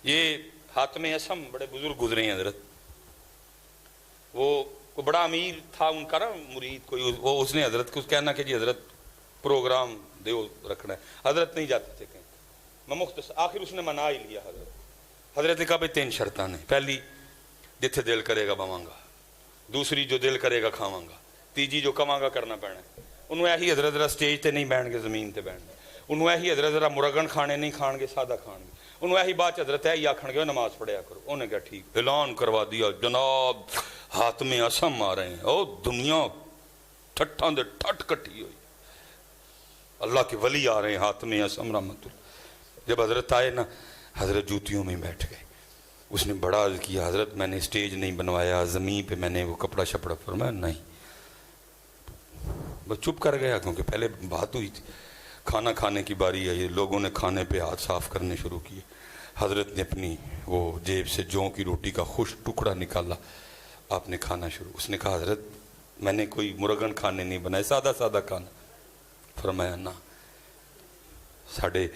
یہ حاتم اسم بڑے بزرگ گزرے ہیں حضرت، وہ بڑا امیر تھا ان کا نا مرید کوئی، وہ اس نے حضرت کو کہنا کہ جی حضرت پروگرام دیو رکھنا ہے، حضرت نہیں جاتے تھے کہیں، میں مختصر آخر اس نے منا ہی لیا حضرت نے کہا بھائی 3 شرطاں نے، پہلی جتھے دل کرے گا بواں گا، دوسری جو دل کرے گا کھاواں گا، تیجی جو کواں گا کرنا پینا ہے۔ انہوں ایہی حضرت ذرا سٹیج تے نہیں بہن گے، زمین تے بہن گے، انہوں ایہی حضرت ذرا مرغن کھانے نہیں کھان گے، سادہ کھان گے، انہوں ایہی بات حضرت ہے آکھن گے نماز پڑھیا کرو۔ انہوں نے کہا ٹھیک، اعلان کروا دیا جناب حاتم اسم آ رہے ہیں، او دنیا ٹھٹاں دے ٹھٹ کٹی ہوئی، اللہ کے ولی آ رہے ہیں حاتم اسم رحمت اللہ۔ جب حضرت آئے نا حضرت جوتیوں میں بیٹھ گئے، اس نے بڑا عرض کیا حضرت میں نے سٹیج نہیں بنوایا، زمین پہ میں نے وہ کپڑا شپڑا، فرمایا نہیں، بس چپ کر گیا کیونکہ پہلے بات ہوئی تھی، کھانا کھانے کی باری آئی، لوگوں نے کھانے پہ ہاتھ صاف کرنے شروع کیے، حضرت نے اپنی وہ جیب سے جوں کی روٹی کا خشک ٹکڑا نکالا، آپ نے کھانا شروع، اس نے کہا حضرت میں نے کوئی مرغن کھانے نہیں بنائے، سادہ سادہ کھانا، فرمایا نہ ساڑھے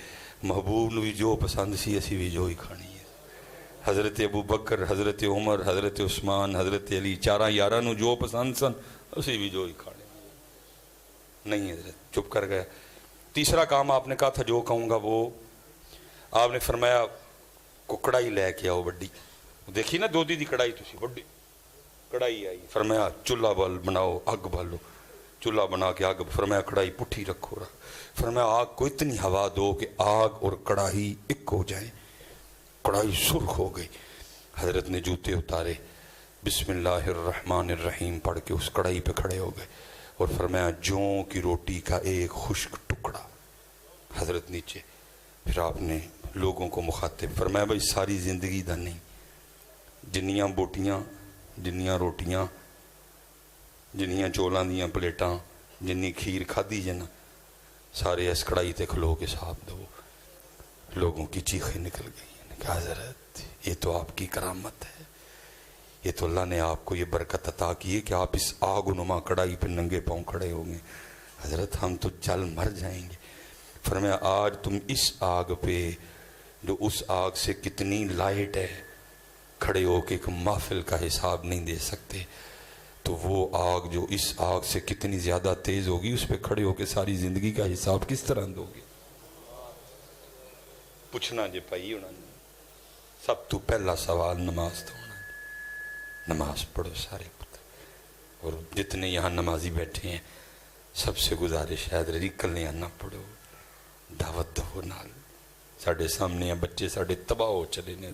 محبوب نے بھی جو پسند سی اسی بھی جو ہی کھانی ہے، حضرت ابو بکر، حضرت عمر، حضرت عثمان، حضرت علی، 4 یاراں نو جو پسند سن اسی بھی جو ہی کھانے، نہیں حضرت چپ کر گیا۔ تیسرا کام آپ نے کہا تھا جو کہوں گا وہ، آپ نے فرمایا کو کڑائی لے کے آؤ بڑی، دیکھی نا دودھی دی کڑائی تسی بڑی کڑائی آئی، فرمایا چولہا بال بناؤ، اگ بالو، چولہا بنا کے آگ، فرمایا کڑائی پٹھی رکھو، فرمایا آگ کو اتنی ہوا دو کہ آگ اور کڑاہی ایک ہو جائیں، کڑائی سرخ ہو گئی، حضرت نے جوتے اتارے، بسم اللہ الرحمن الرحیم پڑھ کے اس کڑائی پہ کھڑے ہو گئے اور فرمایا جوں کی روٹی کا ایک خشک ٹکڑا، حضرت نیچے، پھر آپ نے لوگوں کو مخاطب فرمایا بھائی ساری زندگی دا نہیں، جنیاں بوٹیاں، جنیاں روٹیاں، جنیاں چولاں دیاں پلیٹاں، جنی کھیر کھادی جنا، سارے اس کڑائی تے کھلو کے صاحب دو، لوگوں کی چیخیں نکل گئی، کہا حضرت یہ تو آپ کی کرامت ہے، یہ تو اللہ نے آپ کو یہ برکت عطا کی ہے کہ آپ اس آگ و نما کڑائی پہ ننگے پاؤں کھڑے ہوں گے، حضرت ہم تو جل مر جائیں گے، فرمایا آج تم اس آگ پہ جو اس آگ سے کتنی لائٹ ہے کھڑے ہو کے ایک محفل کا حساب نہیں دے سکتے، تو وہ آگ جو اس آگ سے کتنی زیادہ تیز ہوگی اس پہ کھڑے ہو کے ساری زندگی کا حساب کس طرح دو گے؟ پوچھنا جے پائی انہوں نے، سب تو پہلا سوال نماز تو ہونا، نماز پڑھو سارے پتر، اور جتنے یہاں نمازی بیٹھے ہیں سب سے گزارش ہے حضرت کلے نہ پڑھو، دعوت دو نال، ساڑھے سامنے ہیں بچے ساڑھے تباہ ہو چلے نے،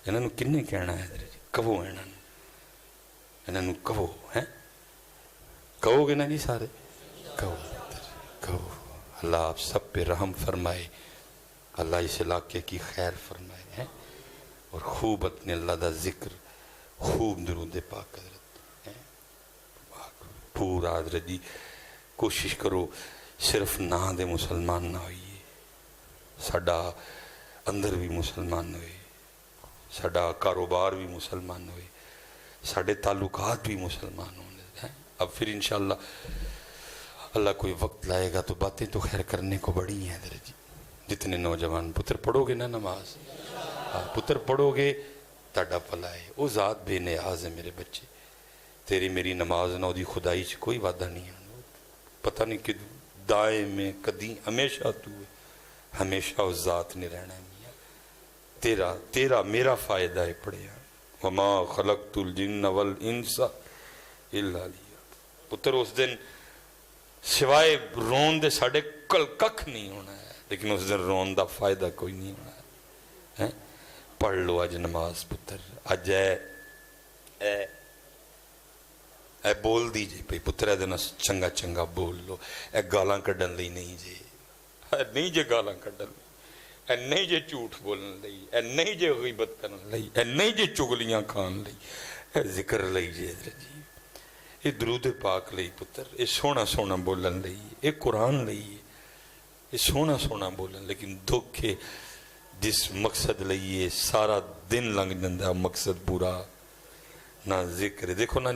انہوں نے کنے کہنا ہے حضرت کہو انہوں نے کہو ہیں، کہو گے نا جی سارے، کہو، اللہ آپ سب پہ رحم فرمائے، اللہ اس علاقے کی خیر فرمائے ہیں، اور خوب اپنے اللہ دا ذکر، خوب درود پاک حضرت ہیں، پورا حضرت جی کوشش کرو صرف نہ دے مسلمان نہ ہوئیے، ساڑھا اندر بھی مسلمان ہوئے، ساڑھا کاروبار بھی مسلمان ہوئے، ساڑھے تعلقات بھی مسلمان ہونے ہیں۔ اب پھر انشاءاللہ اللہ کوئی وقت لائے گا تو باتیں تو خیر کرنے کو بڑی ہیں حضرت جی، جتنے نوجوان پتر پڑھو گے نا نماز، پتر پڑھو گے تاڑا پلا ہے، وہ ذات بے نیاز ہے میرے بچے، تیری میری نماز نہ دی خدائی چ کوئی وعدہ نہیں ہے، پتہ نہیں کہ دائیں میں کدی ہمیشہ تو ہے، ہمیشہ اس ذات نے رہنا ہے، میاں تیرا میرا فائدہ ہے پڑھے، وما خلقت الجن والانس الا لیہ، پتر اس دن سوائے رون دے ساڑھے کل ککھ نہیں ہونا ہے، لیکن اس دن رون دا فائدہ کوئی نہیں ہونا ہے، پڑھ لو اج نماز پتر، اج اے بول دی جے پئی پتر اے دن چنگا چنگا بول لو، اے گالاں کڈن لئی نہیں جے، اے نہیں جے گالاں کڈن لئی، اے نہیں جے جھوٹ بولن لئی، اے نہیں جے غیبت کرن لئی، اے نہیں جے چگلیاں کھان لئی، اے ذکر لئی جے حضرت جی، اے درود پاک لئی پتر، اے سونا سونا بولن لئی، اے قرآن لئی، اے سونا سونا بولن، لیکن دکھ ہے جس مقصد لئیے سارا دن لنگ جندہ مقصد پورا نہ ذکر ہے۔ دیکھو نا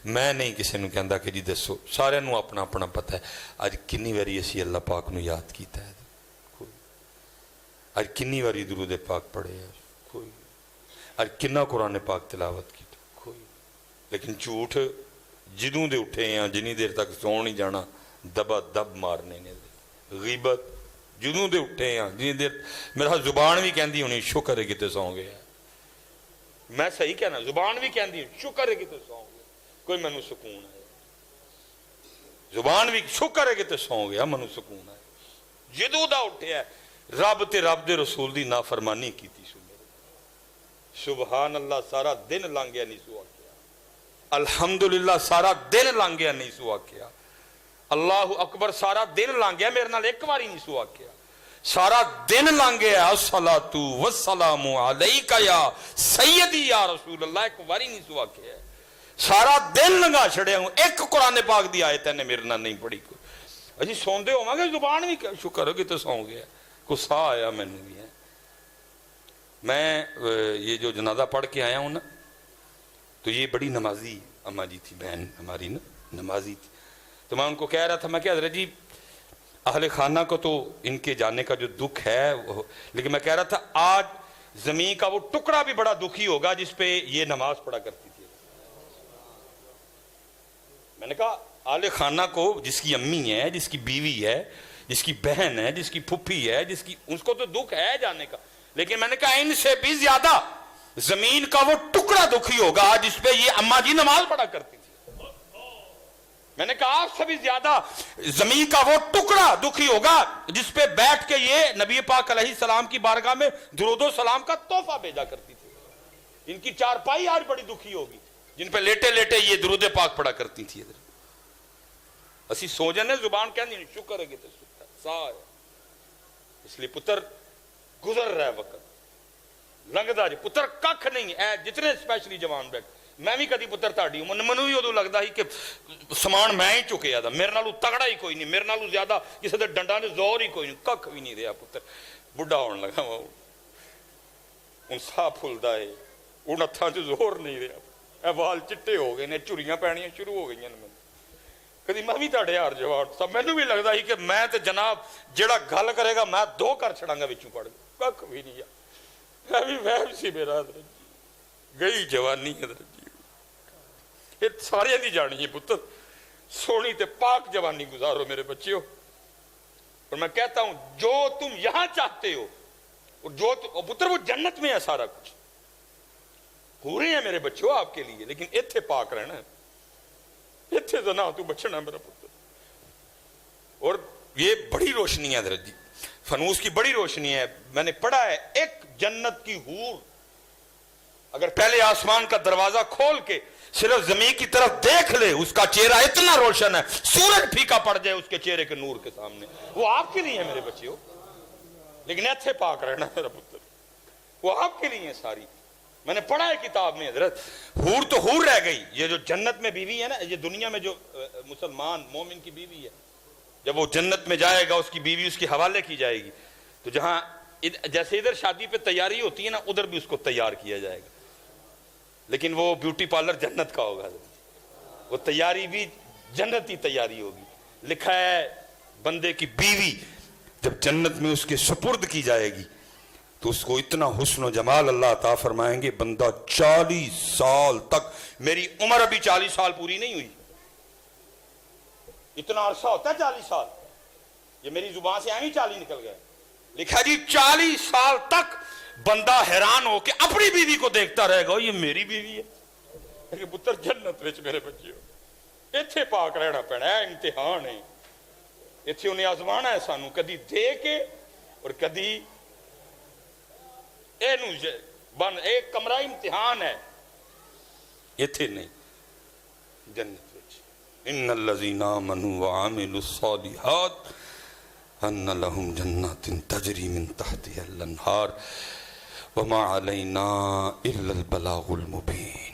میں نہیں کسی نے کہندا کہ جی دسو، سارے نو اپنا اپنا پتہ ہے، آج کنی واری اسی اللہ پاک نو یاد کیتا ہے، آج کنی واری درود پاک پڑھے ہے، کوئی اج کنا قرآن پاک تلاوت کی کوئی لیکن جھوٹ جدوں دے اٹھے ہیں جنی دیر تک سو نہیں جانا دبا دب مارنے نے غیبت جدوں دے اٹھے ہیں جنی دیر میرا زبان بھی کہندی ہونی شکر ہے کتے سو گیا میں صحیح کہنا زبان بھی کہندی شکر ہے کتے سو گیا کوئی منو سکون ہے زبان بھی شکر ہے کتے سو گیا منو سکون ہے جدوں دا اٹھے ہے رب تے رب دے رسول دی نافرمانی کیتی سو میرے سبحان اللہ سارا دن لنگ گیا نہیں سو آکیا الحمدللہ سارا دن لنگ گیا نہیں سو آکیا اللہ اکبر سارا دن لنگ گیا میرے نال ایک باری نہیں سو آکیا سارا دن لنگ گیا الصلاۃ والسلام علیک یا سیدی یا رسول اللہ ایک باری نہیں سو آکیا سارا دن لنگا چھڑیا ہوں ایک قرآن پاک دی آیت نے میرے نال نہیں پڑھی کوئی اجی سوندے ہو گے زبان بھی شکر ہو کہ تو سو گیا کو سا آیا میں نے بھی ہے میں یہ جو جنازہ پڑھ کے آیا ہوں نا تو یہ بڑی نمازی اماں جی تھی بہن ہماری نا نمازی تھی تو میں ان کو کہہ رہا تھا میں کہ حضرت جی اہل خانہ کو تو ان کے جانے کا جو دکھ ہے لیکن میں کہہ رہا تھا آج زمین کا وہ ٹکڑا بھی بڑا دکھی ہوگا جس پہ یہ نماز پڑھا کرتی تھی میں نے کہا اہل خانہ کو جس کی امی ہے جس کی بیوی ہے جس کی بہن ہے جس کی پھپھی ہے جس کی اس کو تو دکھ ہے جانے کا لیکن میں نے کہا ان سے بھی زیادہ زمین کا وہ ٹکڑا دکھی ہوگا جس پہ یہ اماں جی نماز پڑھا کرتی تھی میں نے کہا آپ سے بھی زیادہ زمین کا وہ ٹکڑا دکھی ہوگا جس پہ بیٹھ کے یہ نبی پاک علیہ السلام کی بارگاہ میں درود و سلام کا تحفہ بھیجا کرتی تھی ان کی چارپائی آج بڑی دکھی ہوگی جن پہ لیٹے لیٹے یہ درود پاک پڑھا کرتی تھی اسی سو جانے زبان کہندی نہیں شکر ہے کہ تے سا ہے اس لیے پتر گزر رہا ہے وقت لنگدا جی پتر ککھ نہیں اے جتنے اسپیشلی جوان بیٹھ میں بھی کدی پتر تاڑی ہوں منو بھی ادو لگتا ہی کہ سامان میں ہی چکیا تھا میرے نالوں تگڑا ہی کوئی نہیں میرے نالوں زیادہ کسی دے ڈنڈا نے زور ہی کوئی نہیں ککھ بھی نہیں رہا پتر بڈھا ہونے لگا ہوں سا پھلدا ہے ان ہتھاں چ زور نہیں رہا اے وال چٹے ہو گئے نے چریاں پینیاں شروع ہو گئی نے کدی میں بھی تاڑے یار جواب سب مینوں بھی لگتا ہی کہ میں تے جناب جڑا گل کرے گا میں دو کر چھڑاں گا وچوں پڑھ ککھ بھی نہیں میں بھی وہم سی میرا حضرت جی گئی جوانی حضرت جی یہ سارے دی جانی ہے پتر سونی تے پاک جوانی گزارو میرے بچیوں اور میں کہتا ہوں جو تم یہاں چاہتے ہو اور جو پتر وہ جنت میں ہے سارا کچھ پورے ہیں میرے بچوں آپ کے لیے لیکن ایتھے پاک رہنا ہے ایتھے زنا تو بچنا میرا پتر اور یہ بڑی روشنی ہے حضرت جی فنوس کی بڑی روشنی ہے میں نے پڑھا ہے ایک جنت کی حور اگر پہلے آسمان کا دروازہ کھول کے صرف زمین کی طرف دیکھ لے اس کا چہرہ اتنا روشن ہے سورج پھیکا پڑ جائے اس کے چہرے کے نور کے سامنے وہ آپ کے لیے ہے میرے بچیوں لیکن ایتھے پاک رہنا میرا پتر وہ آپ کے لیے ہے ساری میں نے پڑھا ہے کتاب میں حضرت حور تو حور رہ گئی یہ جو جنت میں بیوی ہے نا یہ دنیا میں جو مسلمان مومن کی بیوی ہے جب وہ جنت میں جائے گا اس کی بیوی اس کے حوالے کی جائے گی تو جہاں جیسے ادھر شادی پہ تیاری ہوتی ہے نا ادھر بھی اس کو تیار کیا جائے گا لیکن وہ بیوٹی پارلر جنت کا ہوگا وہ تیاری بھی جنتی تیاری ہوگی لکھا ہے بندے کی بیوی جب جنت میں اس کے سپرد کی جائے گی تو اس کو اتنا حسن و جمال اللہ عطا فرمائیں گے بندہ 40 سال تک میری عمر ابھی 40 سال پوری نہیں ہوئی اتنا عرصہ ہوتا ہے 40 سال یہ میری زبان سے آئیں 40 نکل گیا لکھا جی 40 سال تک بندہ حیران ہو کے اپنی بیوی کو دیکھتا رہے گا یہ میری بیوی ہے لیکن پتر جنت وچ میرے بچے ہو ایتھے پاک رہنا پینا ہے امتحان ہے ایتھے انہیں آزمانا ہے سانو کدی دے کے اور کدی ایک کمرہ امتحان ہے ایتھے نہیں جنت وچ ان الذین آمنوا وعملوا الصالحات ان لهم جنات تجری من تحتها الانہار وما علینا الا البلاغ المبین